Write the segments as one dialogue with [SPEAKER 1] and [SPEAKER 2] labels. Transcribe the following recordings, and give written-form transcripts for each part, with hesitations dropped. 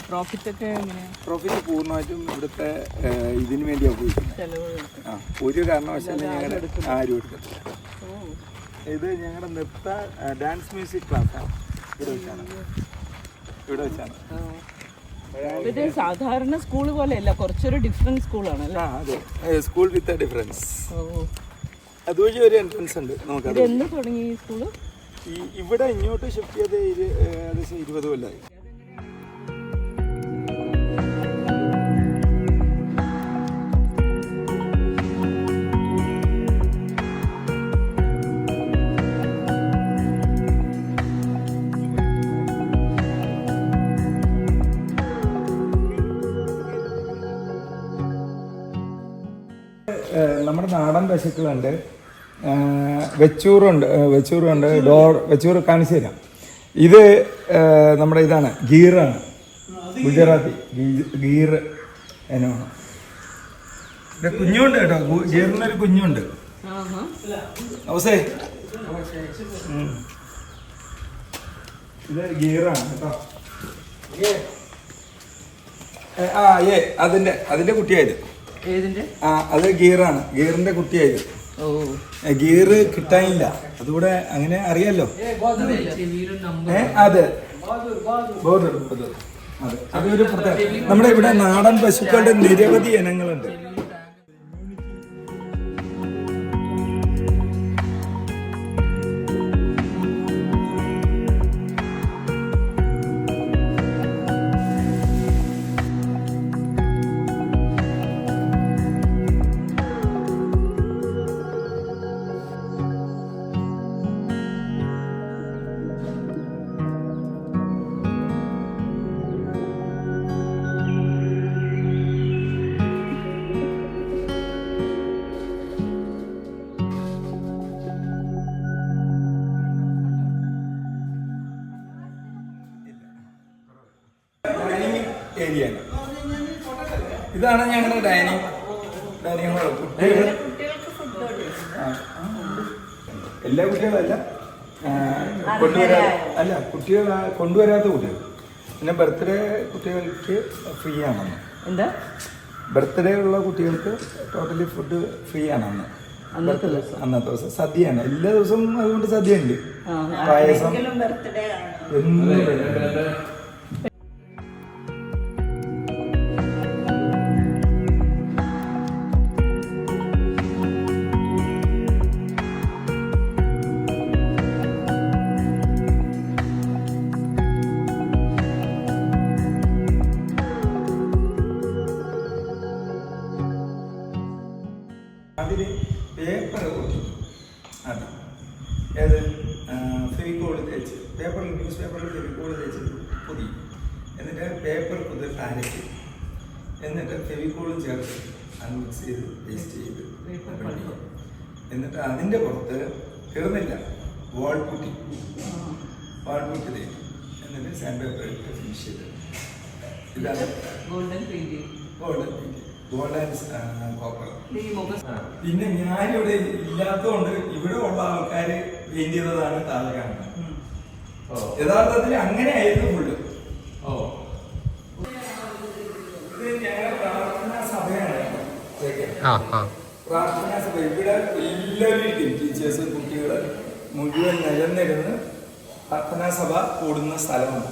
[SPEAKER 1] Profit പൂർണ്ണമായിട്ടും ഇവിടുത്തെ ഇതിന് വേണ്ടിയാണ് ഉപയോഗിക്കുന്നത്. ആ, ഒരു കാരണവശാലും ഞങ്ങളുടെ ആരും എടുക്കത്തില്ല. ഇത് ഞങ്ങളുടെ നൃത്ത ഡാൻസ് മ്യൂസിക് ക്ലാസ്സാണ്. ഇവിടെ വെച്ചാണ്
[SPEAKER 2] ഇത് സാധാരണ സ്കൂൾ പോലെയല്ല, കുറച്ചൊരു ഡിഫറൻറ്റ് സ്കൂളാണ്.
[SPEAKER 1] അതെ, സ്കൂൾ വിത്ത് ഡിഫറൻസ്. അതുവഴി ഒരു എൻട്രൻസ് ഉണ്ട്. നമുക്ക്
[SPEAKER 2] എന്ന് തുടങ്ങി ഈ സ്കൂള്?
[SPEAKER 1] ഇവിടെ ഇങ്ങോട്ട് ഷിഫ്റ്റ് ചെയ്ത് ഏകദേശം 20 കൊല്ലമായി. നമ്മുടെ നാടൻ പശുക്കളുണ്ട്, വെച്ചൂറുണ്ട്. വെച്ചൂർ കാണിച്ചു തരാം. ഇത് നമ്മുടെ ഇതാണ്, ഗീറാണ്, ഗുജറാത്തി ഗീർ ഇനമാണ്. ഇവിടെ കുഞ്ഞുണ്ട് കേട്ടോ, ഗീറിനൊരു കുഞ്ഞുണ്ട്. അവസേ ഇത് ഗീറാണ് കേട്ടോ. അതിന്റെ കുട്ടിയായത്. അത് ഗീറാണ്, ഗീറിന്റെ കുട്ടിയായത്. ഗീറ് കിട്ടാനില്ല, അതുകൂടെ അങ്ങനെ അറിയാലോ. അതെ, അതൊരു പ്രത്യേക. നമ്മുടെ ഇവിടെ നാടൻ പശുക്കളുടെ നിരവധി ഇനങ്ങളുണ്ട്. ഏരിയയാണ്. ഇതാണ് ഞങ്ങളുടെ ഡൈനിങ് ഹാൾ. എല്ലാ കുട്ടികളല്ല, കൊണ്ടുവരാത്ത കുട്ടികൾ. പിന്നെ ബർത്ത്ഡേ കുട്ടികൾക്ക് ഫ്രീ ആണെന്ന്.
[SPEAKER 2] എന്താ
[SPEAKER 1] ബർത്ത്ഡേ ഉള്ള കുട്ടികൾക്ക് ടോട്ടലി ഫുഡ് ഫ്രീ ആണെന്ന്. അന്നത്തെ ദിവസം സദ്യയാണ്. എല്ലാ ദിവസവും അതുകൊണ്ട് സദ്യ ഉണ്ട്, പായസം. അതിൽ പേപ്പർ ഒട്ടിക്കും. അത് ഏത് ഫെവിക്കോള് തേച്ച്, പേപ്പറിൽ ന്യൂസ് പേപ്പറിൽ ഫെവിക്കോള് തേച്ച് പൊതിയും. എന്നിട്ട് പേപ്പർ കുതിർത്ത് അരയ്ക്കും. എന്നിട്ട് ഫെവിക്കോളും ചേർത്ത് അത് മിക്സ് ചെയ്ത് പേസ്റ്റ് ചെയ്ത് എന്നിട്ട് അതിൻ്റെ പുറത്ത് തീർന്നില്ല, വാൾപുട്ടി തേക്കും. എന്നിട്ട് സാൻഡ് പേപ്പർ ഇട്ട് ഫിനിഷ് ചെയ്ത്. ഇതാണ് golden painting, gold and copper. പിന്നെ ഞാനിവിടെ ഇല്ലാത്തതുകൊണ്ട് ഇവിടെ ഉള്ള ആൾക്കാർ പെയിന്റ് ചെയ്തതാണ് താഴെ കാണുന്നത്. യഥാർത്ഥത്തിൽ അങ്ങനെയായിരുന്നു ഫുള്ള്. ഇത് ഞങ്ങളുടെ പ്രാർത്ഥനാ സഭയാണ്. പ്രാർത്ഥനാ സഭ. ഇവിടെ എല്ലാവരും ടീച്ചേഴ്സ്, കുട്ടികൾ മുഴുവൻ നിലനിരുന്ന് പ്രാർത്ഥനാ സഭ കൂടുന്ന സ്ഥലമാണ്.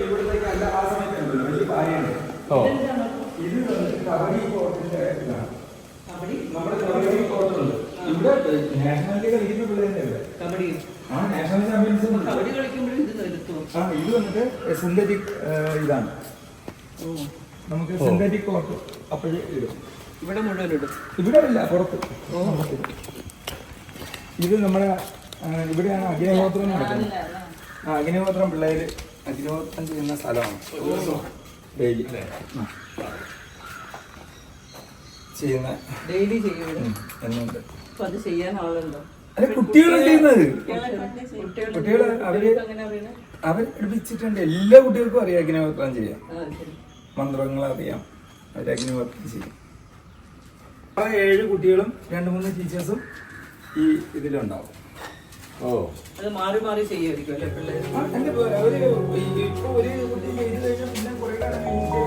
[SPEAKER 1] ഇവിടത്തേക്ക് അല്ല, ആ സമയത്തുണ്ടല്ലോ വലിയ കാര്യമാണ്. ഇത് കബഡി കോർട്ടിന്റെ ഇതാണ്. നമ്മുടെ കബഡി കോർട്ടുണ്ട്. ഇവിടെ നാഷണലിറ്റി കളിക്കുന്ന പിള്ളേരല്ലേ കബഡി. നാഷണൽ ചാമ്പ്യൻസ് ഇത് വന്നിട്ട് സിന്തറ്റിക് ഇതാണ്. നമുക്ക് സിന്തറ്റിക് കോർട്ട് അപ്പോഴേ ഇടും.
[SPEAKER 2] ഇവിടെ മുഴുവൻ ഇടും.
[SPEAKER 1] ഇവിടെ ഇല്ല, പുറത്ത്. ഇത് നമ്മുടെ ഇവിടെയാണ് അഗ്നിഹോത്രം നടക്കുന്നത്. അഗ്നിഹോത്രം പിള്ളേർ അഗ്നിഹോത്രം ചെയ്യുന്ന സ്ഥലമാണ്. ഡെയിലി എന്നുണ്ട്. അല്ല, കുട്ടികളാണ് ചെയ്യുന്നത്. കുട്ടികള് അവർ പഠിപ്പിച്ചിട്ടുണ്ട്. എല്ലാ കുട്ടികൾക്കും അറിയാം അഗ്നിഹോത്രം ചെയ്യാം, മന്ത്രങ്ങൾ അറിയാം, അവർ അഗ്നിഹോത്രം ചെയ്യും. 7 കുട്ടികളും 2-3 ടീച്ചേഴ്സും ഈ ഇതിലുണ്ടാവും.
[SPEAKER 2] അത് മാറി മാറി ചെയ്യുമായിരിക്കും അല്ലേ പിള്ളേർ?
[SPEAKER 1] ഇപ്പൊ ഒരു കുട്ടി ചെയ്ത് കഴിഞ്ഞാൽ പിന്നെ കുറേ കാലം കഴിഞ്ഞിട്ട്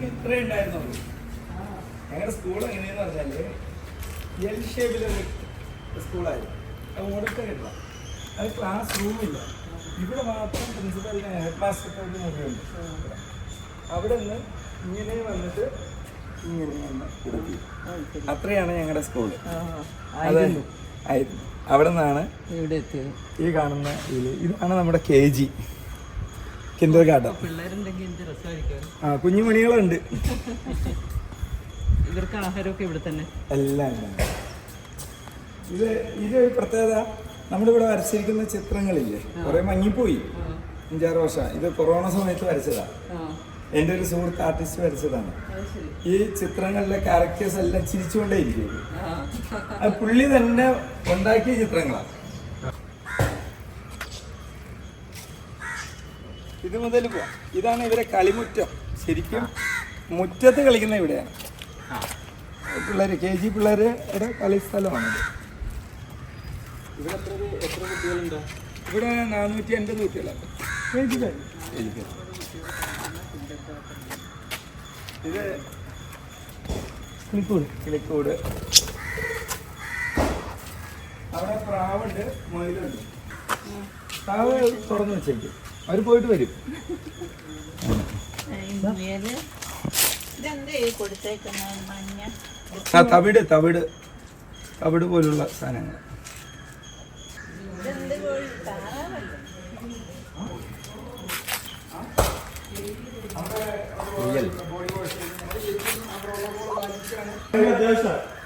[SPEAKER 1] ഇത്രേ ഉണ്ടായിരുന്നുള്ളൂ. ഞങ്ങളുടെ സ്കൂൾ എങ്ങനെയെന്ന് പറഞ്ഞാൽ എൽ ഷേപ്പിലൊരു സ്കൂളായിരുന്നു. അത് ഓടിട്ട് കിട്ടണം. അത് ക്ലാസ് റൂമില്ല. ഇവിടെ മാത്രം പ്രിൻസിപ്പലിന് ഹെഡ് മാസ്റ്റർക്ക് ഒരു മുറിയുണ്ട്. അവിടെ നിന്ന് ഇങ്ങനെ വന്നിട്ട് ഇങ്ങനെ വന്ന് കൊടുക്കും. അത്രയാണ് ഞങ്ങളുടെ സ്കൂള്. ആയിരുന്നു. അവിടെ നിന്നാണ്
[SPEAKER 2] ഇവിടെ എത്തിയത്.
[SPEAKER 1] ഈ കാണുന്ന ഇതാണ് നമ്മുടെ KG കിൻഡർ ഗാർഡൻ. കുഞ്ഞുമണികളുണ്ട്.
[SPEAKER 2] ഇവർക്ക് ആഹാരമൊക്കെ ഇവിടെ തന്നെ
[SPEAKER 1] എല്ലാം. ഇതൊരു പ്രത്യേകത. നമ്മുടെ ഇവിടെ വരച്ചിരിക്കുന്ന ചിത്രങ്ങളില്ലേ, കുറെ മങ്ങിപ്പോയി. 5-6 വർഷം. ഇത് കൊറോണ സമയത്ത് വരച്ചതാണ്. എൻ്റെ ഒരു സുഹൃത്ത് ആർട്ടിസ്റ്റ് വരച്ചതാണ്. ഈ ചിത്രങ്ങളിലെ ക്യാരക്ടേഴ്സ് എല്ലാം ചിരിച്ചുകൊണ്ടേയിരിക്കും. അത് പുള്ളി തന്നെ ഉണ്ടാക്കിയ ചിത്രങ്ങളാണ്. ഇത് മുതൽ പോവാം. ഇതാണ് ഇവരെ കളിമുറ്റം. ശരിക്കും മുറ്റത്ത് കളിക്കുന്ന ഇവിടെയാണ്. പിള്ളേർ KG പിള്ളേരുടെ കളി സ്ഥലമാണിത്.
[SPEAKER 3] ഇവിടെ എത്ര കുട്ടികളുണ്ട്?
[SPEAKER 1] ഇവിടെ 450 കുട്ടികളാണ്. ഇത് കിളിക്കൂട്. അവിടെ പ്രാവുണ്ട്, മൊയിലുണ്ട്. പ്രാവ് തുറന്നു വെച്ചേക്കും. അവർ പോയിട്ട് വരും. തവിട് പോലുള്ള സാധനങ്ങൾ.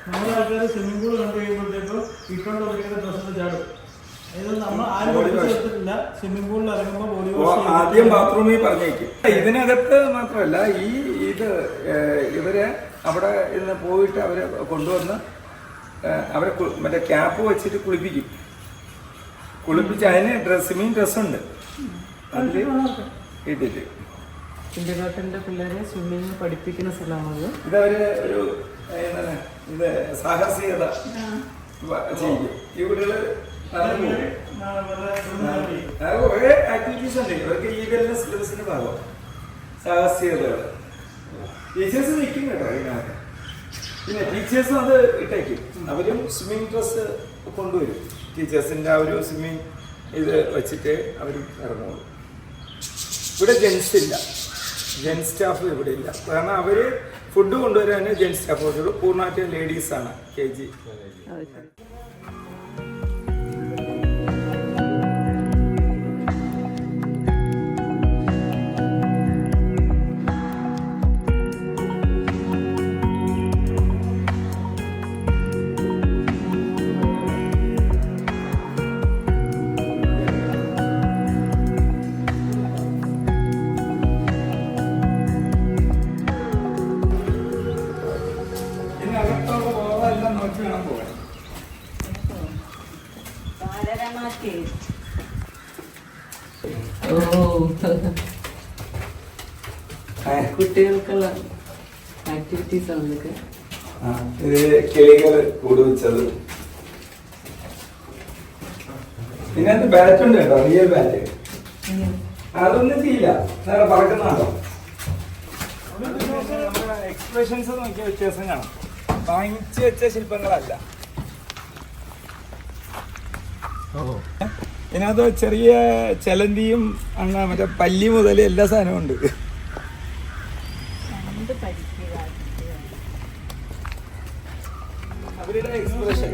[SPEAKER 3] നമ്മുടെ ആൾക്കാർ സ്വിമ്മിംഗ് പൂൾ കണ്ടു കഴിയുമ്പോഴത്തേക്കും ഇട്ടുകൊണ്ട് വയ്ക്കുന്ന ഡ്രസ്സിന് ചാടും. സ്വിമ്മിംഗ് പൂളിൽ ഇറങ്ങുമ്പോൾ ബോഡി വാഷ്
[SPEAKER 1] ആദ്യം ബാത്റൂമിൽ പറഞ്ഞേക്കും. ഇതിനകത്ത് മാത്രമല്ല, ഇവര് അവിടെ ഇന്ന് പോയിട്ട് അവരെ കൊണ്ടുവന്ന് അവരെ മറ്റേ ക്യാപ്പ് വെച്ചിട്ട് കുളിപ്പിച്ച് അതിന് സ്വിമ്മിങ് ഡ്രസ്സുണ്ട്. അതിൽ ഇട്ടിട്ട്
[SPEAKER 2] കിൻഡർഗാർട്ടൻ്റെ പിള്ളേരെ സ്വിമ്മിങ് പഠിപ്പിക്കുന്ന സ്ഥലമാണത്.
[SPEAKER 1] ഇതവര് ഒരു സാഹസികത ചെയ്യും. ഈ കുട്ടികള് കുറേ ആക്ടിവിറ്റീസ് ഉണ്ട്. ഇവർക്ക് ഈ വരുന്ന സിലബസിന്റെ ഭാഗം സാഹസികതകൾ. ടീച്ചേഴ്സ് നിൽക്കും കേട്ടോ ഇതിനകത്ത്. പിന്നെ ടീച്ചേഴ്സും അത് ഇട്ടേക്കും. അവരും സ്വിമ്മിങ് ഡ്രസ്സ് കൊണ്ടുവരും. ടീച്ചേഴ്സിൻ്റെ ആ ഒരു സ്വിമ്മിങ് ഇത് വെച്ചിട്ട് അവരും ഇറങ്ങുള്ളൂ. ഇവിടെ ജെൻസ് ഇല്ല, ജെൻസ് സ്റ്റാഫ് ഇവിടെ ഇല്ല. കാരണം അവർ ഫുഡ് കൊണ്ടുവരാൻ ജെൻസ് സ്റ്റാഫ് കൊണ്ടുവരും. പൂർണ്ണമായിട്ടും ലേഡീസാണ് KG.
[SPEAKER 2] കുട്ടികൾക്കുള്ള ആക്ടിവിറ്റീസ് ആണ് ഇതൊക്കെ.
[SPEAKER 1] ഇത് കിളികൾ കൂടുവച്ചത്. ഇതിനകത്ത് ബാറ്റ് ഉണ്ട് കേട്ടോ, റിയൽ ബാറ്റ്. അതൊന്നും ചെയ്യില്ല, നേരെ പറക്കുന്നതാണോ. എക്സ്പ്രഷൻസ് നോക്കിയ വ്യത്യാസം കാണാം. വാങ്ങിച്ചു വെച്ച ശില്പങ്ങളല്ല. ഇതിനകത്ത് ചെറിയ ചെലന്തിയും മറ്റേ പല്ലി മുതൽ എല്ലാ സാധനവും ഉണ്ട്. അവരുടെ എക്സ്പ്രഷൻ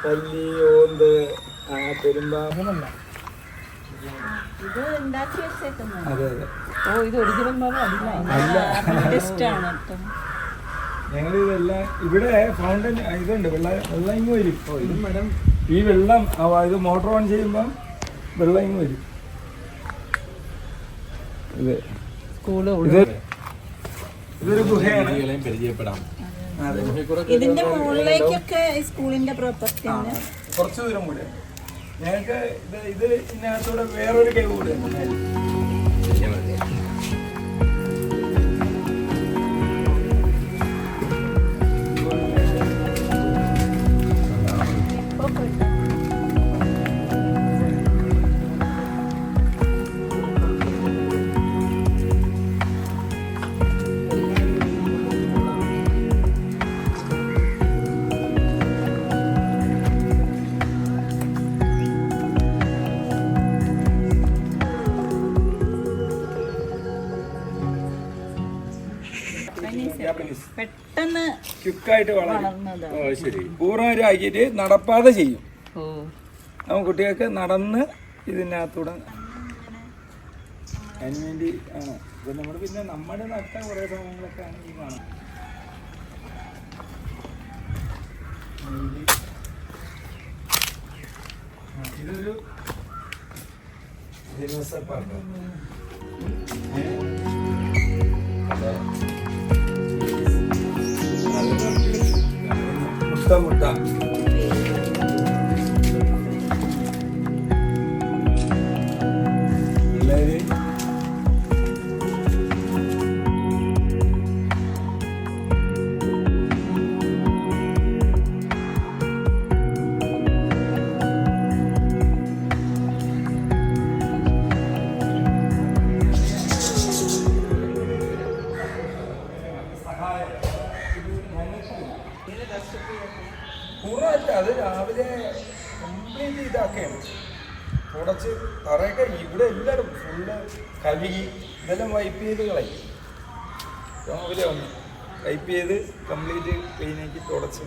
[SPEAKER 1] പല്ലി, ഓന്ത്, പെരുമ്പാമ്പല്ല. അതെ അതെ.
[SPEAKER 2] ഇത് ഒറിജിനൽ
[SPEAKER 1] ഞങ്ങൾ ഇതെല്ലാം ഇവിടെ ഫൗണ്ടൻ ഇതുണ്ട്, വെള്ളം ഇങ്ങ് വരും. ഇതും മേഡം ഈ വെള്ളം ഇത് മോട്ടോർ ഓൺ ചെയ്യുമ്പം വെള്ളം ഇങ്ങ് വരും. ഇത് ഇതൊരു ഗുഹയാണ്.
[SPEAKER 3] പരിചയപ്പെടാം.
[SPEAKER 4] ഇതിന്റെ മുകളിലേക്കൊക്കെ സ്കൂളിന്റെ പ്രോപ്പർട്ടി ആണ്.
[SPEAKER 1] കുറച്ച് ദൂരം കൂടെ ഞങ്ങൾക്ക് ഇത് ഇതിനകത്തൂടെ വേറൊരു കേവ് കൂടെ.
[SPEAKER 4] പെട്ടെന്ന്
[SPEAKER 1] ക്വിക്കായിട്ട് വളരും. പൂർണ്ണമായിട്ട് നടപ്പാതെ ചെയ്യും. നമുക്ക് കുട്ടികൾക്ക് നടന്ന് ഇതിനകത്തൂടെ അതിന് വേണ്ടി ആണ്. ഇപ്പം നമ്മൾ പിന്നെ നമ്മുടെ നട്ട കുറേ സാധനങ്ങളൊക്കെ ആണ് ഈ കാണുന്നത്. ഇതൊരു ദിനോസർ പാർക്ക്. മുട്ട എല്ലാവരും പൂർണ്ണമായിട്ട് അത് രാവിലെ കംപ്ലീറ്റ് ഇതാക്കുകയാണ്. തുടച്ച് തറയൊക്കെ ഇവിടെ എല്ലാവരും ഫുള്ള് കഴുകി ഇതെല്ലാം വൈപ്പ് ചെയ്ത് കളയും. രാവിലെ വന്ന് വൈപ്പ് ചെയ്ത് കംപ്ലീറ്റ് ക്ലീനാക്കി തുടച്ച്